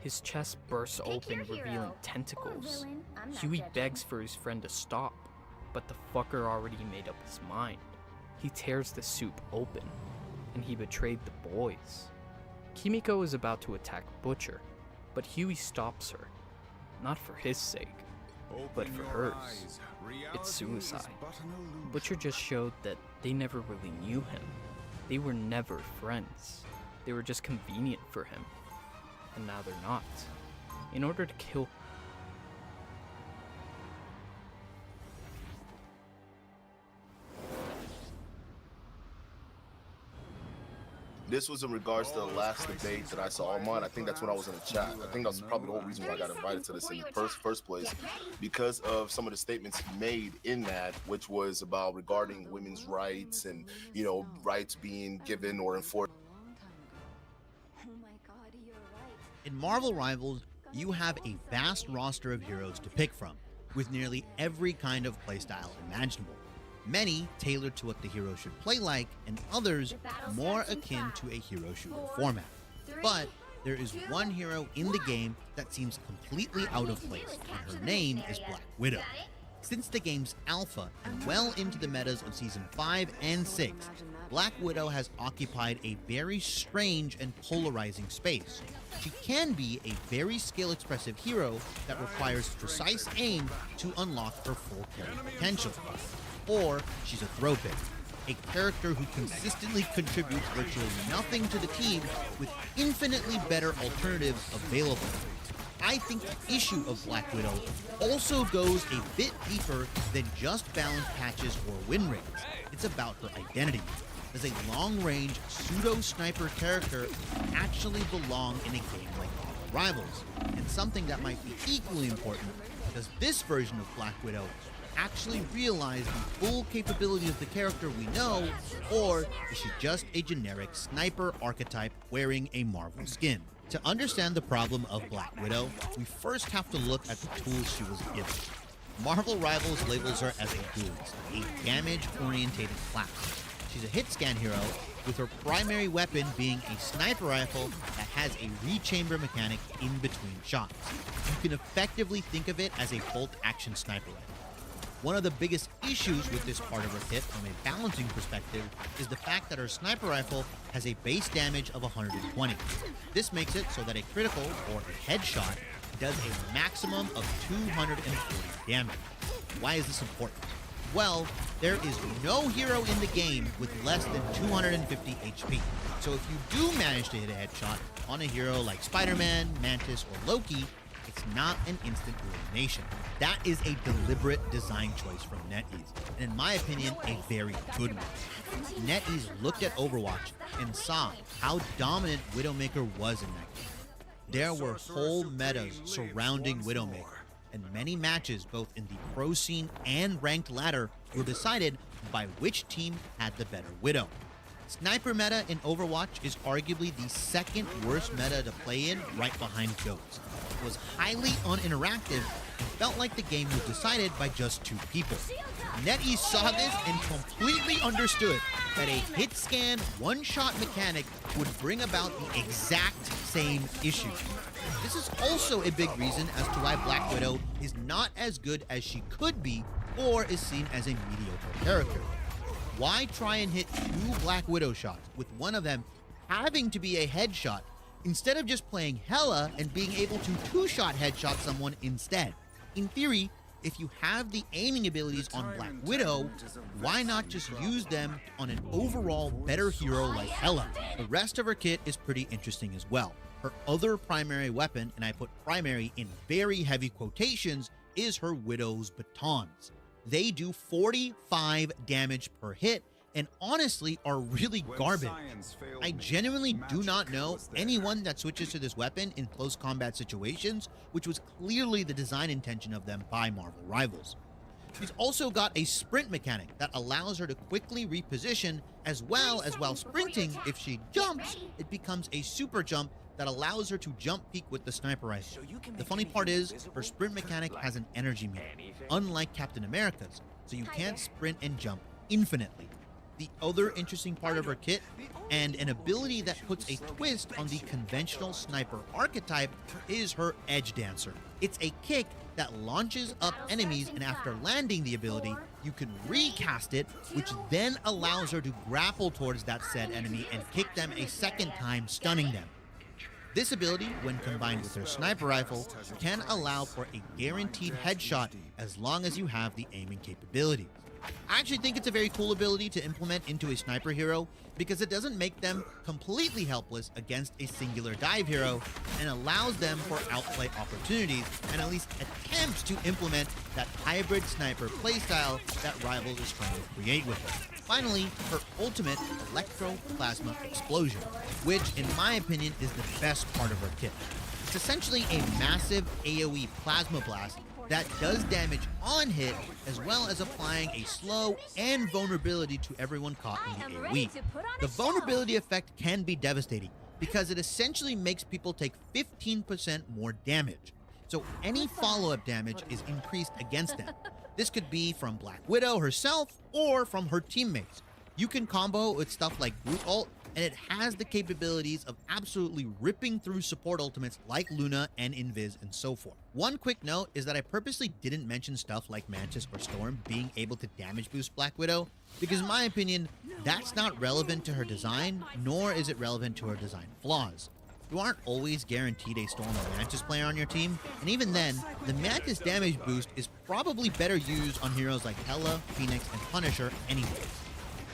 His chest bursts open, revealing tentacles. Huey begs for his friend to stop, but the fucker already made up his mind. He tears the soup open, and he betrayed the boys. Kimiko is about to attack Butcher, but Huey stops her. Not for his sake, but for hers. It's suicide. Butcher just showed that they never really knew him. They were never friends. They were just convenient for him. And now they're not. In order to kill This was in regards to the last debate that I saw online. I think that's when I was in the chat. I think that's probably the whole reason why I got invited to this in the first place, because of some of the statements he made in that, which was about regarding women's rights and, you know, rights being given or enforced. In Marvel Rivals, you have a vast roster of heroes to pick from, with nearly every kind of playstyle imaginable. Many tailored to what the hero should play like, and others more akin to a hero shooter format. But there is one hero in the game that seems completely out of place, and her name is Black Widow. Since the game's alpha and well into the metas of Season 5 and 6, Black Widow has occupied a very strange and polarizing space. She can be a very skill-expressive hero that requires precise aim to unlock her full carry potential. Or she's a throw pick, a character who consistently contributes virtually nothing to the team with infinitely better alternatives available. I think the issue of Black Widow also goes a bit deeper than just balance patches or win rates. It's about her identity. Does a long-range pseudo-sniper character actually belong in a game like Marvel Rivals? And something that might be equally important, does this version of Black Widow actually realize the full capability of the character we know, or is she just a generic sniper archetype wearing a Marvel skin? To understand the problem of Black Widow, we first have to look at the tools she was given. Marvel Rivals labels her as a duelist, a damage-orientated class. She's a hit scan hero, with her primary weapon being a sniper rifle that has a rechamber mechanic in between shots. You can effectively think of it as a bolt-action sniper rifle. One of the biggest issues with this part of her kit from a balancing perspective is the fact that her sniper rifle has a base damage of 120. This makes it so that a critical or a headshot does a maximum of 240 damage. Why is this important? Well, there is no hero in the game with less than 250 HP. So if you do manage to hit a headshot on a hero like Spider-Man, Mantis, or Loki, it's not an instant elimination. That is a deliberate design choice from NetEase, and in my opinion, a very good one. NetEase looked at Overwatch and saw how dominant Widowmaker was in that game. There were whole metas surrounding Widowmaker, and many matches both in the pro scene and ranked ladder were decided by which team had the better Widow. Sniper meta in Overwatch is arguably the second worst meta to play in, right behind Goats. It was highly uninteractive and felt like the game was decided by just two people. NetEase saw this and completely understood that a hit scan one-shot mechanic would bring about the exact same issue. This is also a big reason as to why Black Widow is not as good as she could be, or is seen as a mediocre character. Why try and hit two Black Widow shots, with one of them having to be a headshot, instead of just playing Hela and being able to two-shot headshot someone instead? In theory, if you have the aiming abilities on Black Widow, why not just use them on an overall better hero like Hela? The rest of her kit is pretty interesting as well. Her other primary weapon, and I put primary in very heavy quotations, is her Widow's batons. They do 45 damage per hit, and honestly are really garbage. I genuinely do not know anyone that switches to this weapon in close combat situations, which was clearly the design intention of them by Marvel Rivals. She's also got a sprint mechanic that allows her to quickly reposition, as well as while sprinting, if she jumps, it becomes a super jump that allows her to jump peek with the sniper rifle. The funny part is, her sprint mechanic has an energy meter, unlike Captain America's, so you can't sprint and jump infinitely. The other interesting part of her kit, and an ability that puts a twist on the conventional sniper archetype, is her Edge Dancer. It's a kick that launches up enemies, and after landing the ability, you can recast it, which then allows her to grapple towards that said enemy and kick them a second time, stunning them. This ability, when combined with her sniper rifle, can allow for a guaranteed headshot as long as you have the aiming capabilities. I actually think it's a very cool ability to implement into a sniper hero because it doesn't make them completely helpless against a singular dive hero and allows them for outplay opportunities and at least attempts to implement that hybrid sniper playstyle that Rivals is trying to create with her. Finally, her ultimate Electro-Plasma Explosion, which in my opinion is the best part of her kit. It's essentially a massive AoE plasma blast that does damage on hit, as well as applying a slow and vulnerability to everyone caught in the AoE. The vulnerability effect can be devastating because it essentially makes people take 15% more damage. So any follow-up damage is increased against them. This could be from Black Widow herself or from her teammates. You can combo with stuff like Brute Ult, and it has the capabilities of absolutely ripping through support ultimates like Luna and Invis and so forth. One quick note is that I purposely didn't mention stuff like Mantis or Storm being able to damage boost Black Widow, because in my opinion, that's not relevant to her design, nor is it relevant to her design flaws. You aren't always guaranteed a Storm or Mantis player on your team, and even then, the Mantis damage boost is probably better used on heroes like Hela, Phoenix, and Punisher anyways.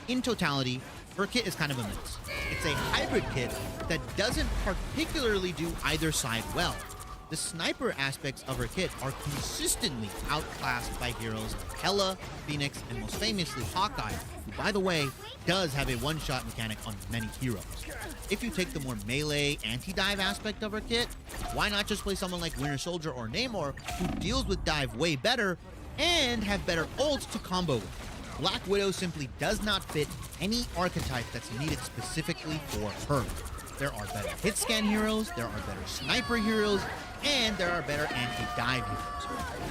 In totality, her kit is kind of a mix. It's a hybrid kit that doesn't particularly do either side well. The sniper aspects of her kit are consistently outclassed by heroes like Hela, Phoenix, and most famously Hawkeye, who by the way, does have a one-shot mechanic on many heroes. If you take the more melee anti-dive aspect of her kit, why not just play someone like Winter Soldier or Namor, who deals with dive way better and have better ults to combo with? Black Widow simply does not fit any archetype that's needed specifically for her. There are better hit scan heroes, there are better sniper heroes, and there are better anti-dive heroes.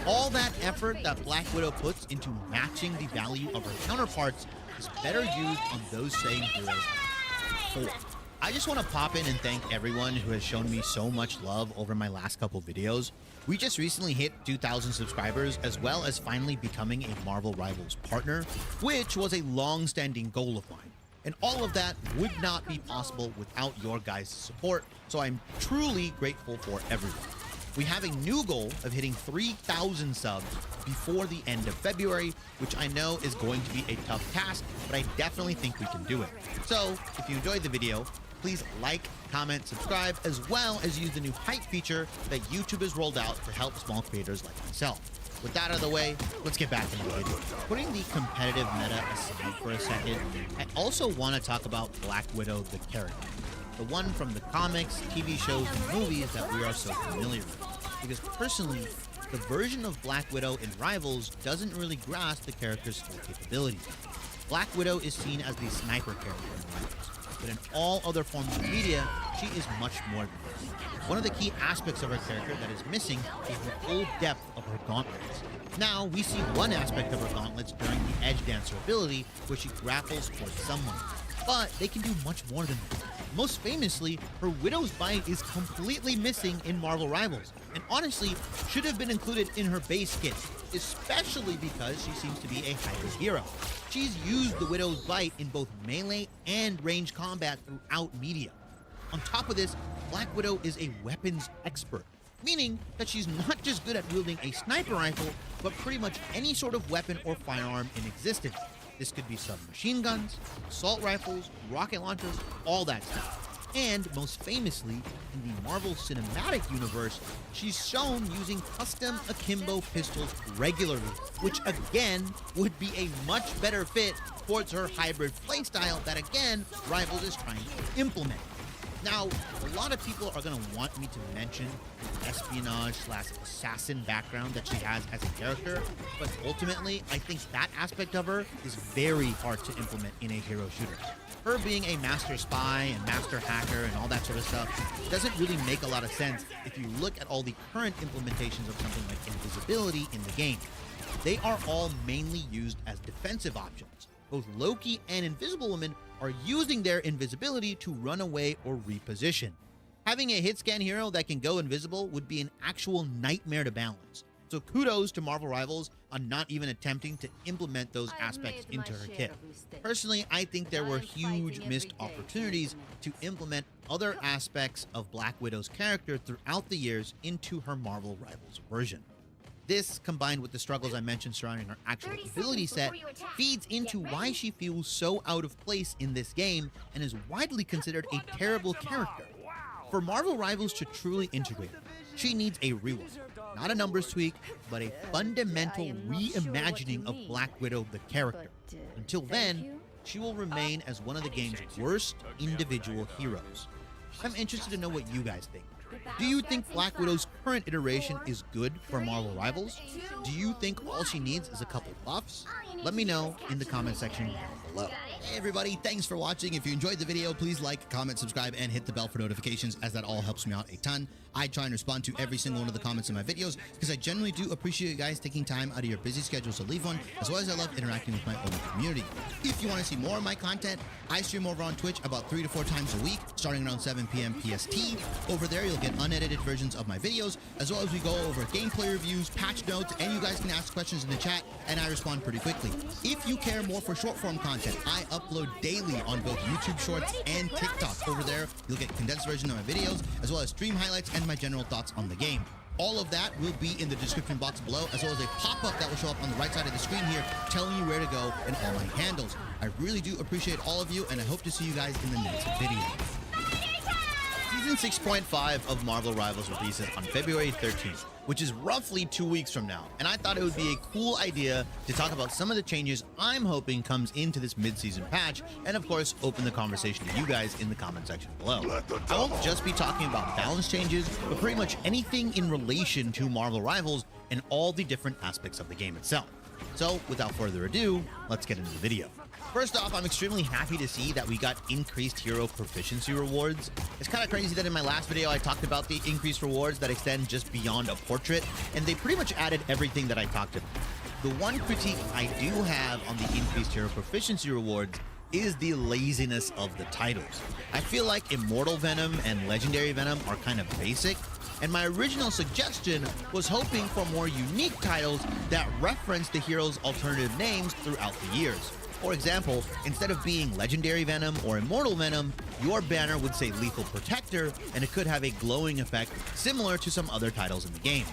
All that effort that Black Widow puts into matching the value of her counterparts is better used on those same heroes before. I just want to pop in and thank everyone who has shown me so much love over my last couple videos. We just recently hit 2,000 subscribers, as well as finally becoming a Marvel Rivals partner, which was a long-standing goal of mine. And all of that would not be possible without your guys' support, so I'm truly grateful for everyone. We have a new goal of hitting 3,000 subs before the end of February, which I know is going to be a tough task, but I definitely think we can do it. So, if you enjoyed the video, please like, comment, subscribe, as well as use the new hype feature that YouTube has rolled out to help small creators like myself. With that out of the way, let's get back into the video. Putting the competitive meta aside for a second, I also want to talk about Black Widow the character. The one from the comics, TV shows, and movies that we are so familiar with. Because personally, the version of Black Widow in Rivals doesn't really grasp the character's full capabilities. Black Widow is seen as the sniper character in Rivals, but in all other forms of media, she is much more than this. One of the key aspects of her character that is missing is the full depth of her gauntlets. Now, we see one aspect of her gauntlets during the Edge Dancer ability, where she grapples towards someone, but they can do much more than that. Most famously, her Widow's Bite is completely missing in Marvel Rivals, and honestly, should have been included in her base kit, especially because she seems to be a hybrid hero. She's used the Widow's Bite in both melee and range combat throughout media. On top of this, Black Widow is a weapons expert, meaning that she's not just good at wielding a sniper rifle, but pretty much any sort of weapon or firearm in existence. This could be submachine guns, assault rifles, rocket launchers, all that stuff. And most famously, in the Marvel Cinematic Universe, she's shown using custom akimbo pistols regularly, which again would be a much better fit towards her hybrid playstyle that again, Rivals is trying to implement. Now, a lot of people are going to want me to mention the espionage/assassin background that she has as a character, but ultimately, I think that aspect of her is very hard to implement in a hero shooter. Her being a master spy and master hacker and all that sort of stuff doesn't really make a lot of sense if you look at all the current implementations of something like invisibility in the game. They are all mainly used as defensive options, both Loki and Invisible Woman are using their invisibility to run away or reposition. Having a hit scan hero that can go invisible would be an actual nightmare to balance. So kudos to Marvel Rivals on not even attempting to implement those aspects into her kit. Personally, I think there were huge missed opportunities to implement other aspects of Black Widow's character throughout the years into her Marvel Rivals version. This, combined with the struggles I mentioned surrounding her actual ability set, feeds into why she feels so out of place in this game and is widely considered a terrible character. For Marvel Rivals to truly integrate, she needs a rework, not a numbers tweak, but a fundamental reimagining of Black Widow the character. Until then, she will remain as one of the game's worst individual heroes. I'm interested to know what you guys think. Do you think Black Widow's current iteration is good for Marvel Rivals? Do you think all she needs is a couple buffs? Let me know in the comment section down below. Hey everybody, thanks for watching. If you enjoyed the video, please like, comment, subscribe, and hit the bell for notifications, as that all helps me out a ton. I try and respond to every single one of the comments in my videos because I generally do appreciate you guys taking time out of your busy schedules to leave one, as well as I love interacting with my own community. If you want to see more of my content, I stream over on Twitch about 3 to 4 times a week, starting around 7 p.m. PST. Over there, you'll get unedited versions of my videos, as well as we go over gameplay reviews, patch notes, and you guys can ask questions in the chat, and I respond pretty quickly. If you care more for short-form content, I upload daily on both YouTube Shorts and TikTok. Over there, you'll get condensed versions of my videos, as well as stream highlights and my general thoughts on the game. All of that will be in the description box below, as well as a pop-up that will show up on the right side of the screen here, telling you where to go and all my handles. I really do appreciate all of you, and I hope to see you guys in the next video. Season 6.5 of Marvel Rivals releases on February 13th, which is roughly 2 weeks from now, and I thought it would be a cool idea to talk about some of the changes I'm hoping comes into this mid-season patch, and of course open the conversation to you guys in the comment section below. I won't just be talking about balance changes, but pretty much anything in relation to Marvel Rivals and all the different aspects of the game itself. So without further ado, let's get into the video. First off, I'm extremely happy to see that we got increased hero proficiency rewards. It's kind of crazy that in my last video I talked about the increased rewards that extend just beyond a portrait, and they pretty much added everything that I talked about. The one critique I do have on the increased hero proficiency rewards is the laziness of the titles. I feel like Immortal Venom and Legendary Venom are kind of basic, and my original suggestion was hoping for more unique titles that reference the hero's alternative names throughout the years. For example, instead of being Legendary Venom or Immortal Venom, your banner would say Lethal Protector, and it could have a glowing effect similar to some other titles in the game.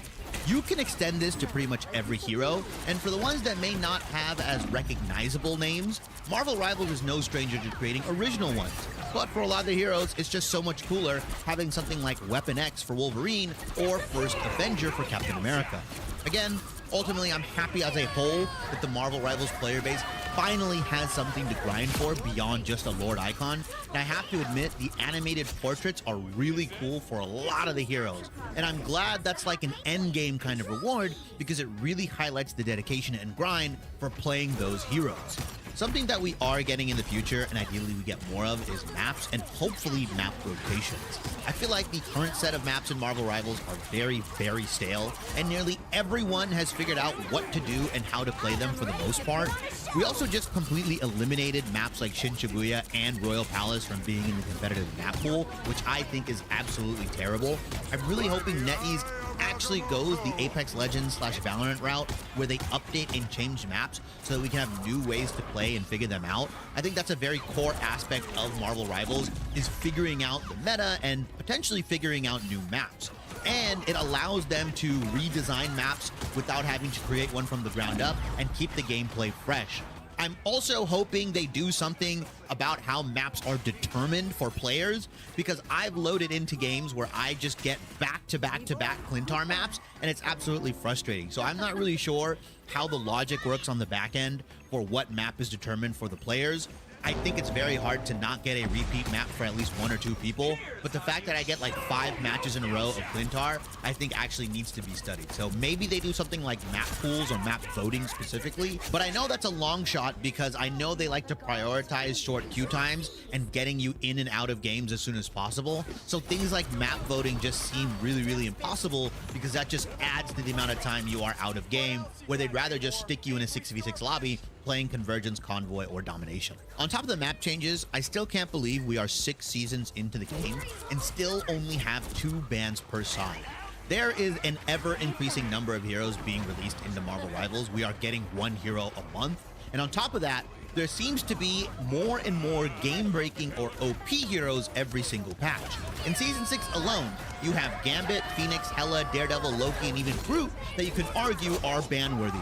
You can extend this to pretty much every hero, and for the ones that may not have as recognizable names, Marvel Rivals is no stranger to creating original ones. But for a lot of the heroes, it's just so much cooler having something like Weapon X for Wolverine or First Avenger for Captain America. Again, ultimately, I'm happy as a whole that the Marvel Rivals player base finally has something to grind for beyond just a Lord Icon. And I have to admit, the animated portraits are really cool for a lot of the heroes. And I'm glad that's like an end game kind of reward because it really highlights the dedication and grind for playing those heroes. Something that we are getting in the future, and ideally we get more of, is maps and hopefully map rotations. I feel like the current set of maps in Marvel Rivals are very, very stale, and nearly everyone has figured out what to do and how to play them for the most part. We also just completely eliminated maps like Shin Shibuya and Royal Palace from being in the competitive map pool, which I think is absolutely terrible. I'm really hoping NetEase actually goes the Apex Legends / Valorant route, where they update and change maps so that we can have new ways to play and figure them out. I think that's a very core aspect of Marvel Rivals, is figuring out the meta and potentially figuring out new maps. And it allows them to redesign maps without having to create one from the ground up and keep the gameplay fresh. I'm also hoping they do something about how maps are determined for players, because I've loaded into games where I just get back-to-back-to-back Clintar maps, and it's absolutely frustrating. So I'm not really sure how the logic works on the back end for what map is determined for the players. I think it's very hard to not get a repeat map for at least 1 or 2 people, but the fact that I get like 5 matches in a row of Clintar, I think actually needs to be studied. So maybe they do something like map pools or map voting specifically, but I know that's a long shot because I know they like to prioritize short queue times and getting you in and out of games as soon as possible. So things like map voting just seem really, really impossible because that just adds to the amount of time you are out of game, where they'd rather just stick you in a 6v6 lobby playing Convergence, Convoy, or Domination. On top of the map changes, I still can't believe we are 6 seasons into the game and still only have 2 bans per side. There is an ever-increasing number of heroes being released into Marvel Rivals. We are getting 1 hero a month. And on top of that, there seems to be more and more game-breaking or OP heroes every single patch. In Season 6 alone, you have Gambit, Phoenix, Hela, Daredevil, Loki, and even Groot that you can argue are ban-worthy.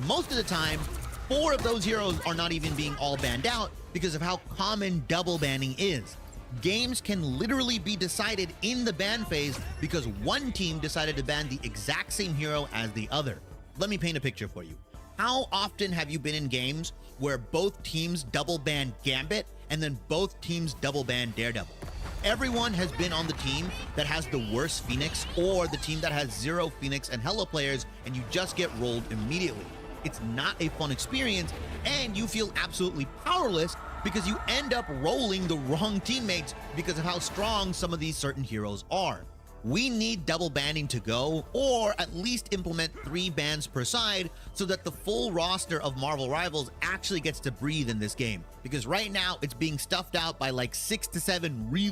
Most of the time, 4 of those heroes are not even being all banned out because of how common double banning is. Games can literally be decided in the ban phase because one team decided to ban the exact same hero as the other. Let me paint a picture for you. How often have you been in games where both teams double ban Gambit and then both teams double ban Daredevil? Everyone has been on the team that has the worst Phoenix or the team that has 0 Phoenix and Hela players, and you just get rolled immediately. It's not a fun experience, and you feel absolutely powerless because you end up rolling the wrong teammates because of how strong some of these certain heroes are. We need double banning to go, or at least implement 3 bans per side so that the full roster of Marvel Rivals actually gets to breathe in this game. Because right now, it's being stuffed out by like 6 to 7 really